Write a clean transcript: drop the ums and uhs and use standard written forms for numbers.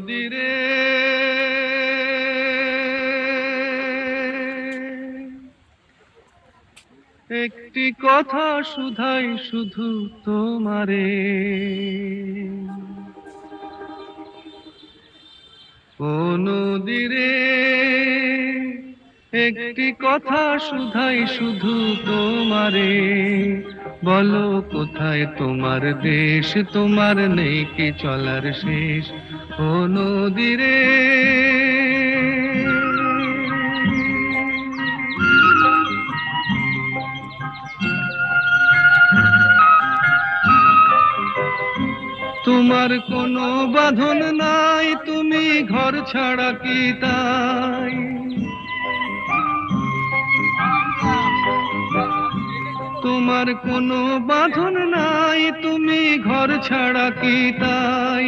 নদীরে একটি কথা শুধাই শুধু তোমারে, ও নদীরে একটি কথা শুধাই শুধু তোমারে, বলো কোথায় তোমার দেশ, তোমার নেই কি চলার শেষ, ও নদীরে। তোমার কোনো বাঁধন নাই, তুমি ঘর ছাড়া কি তাই, তোমার কোনো বাঁধন নাই, তুমি ঘর ছাড়া কি তাই,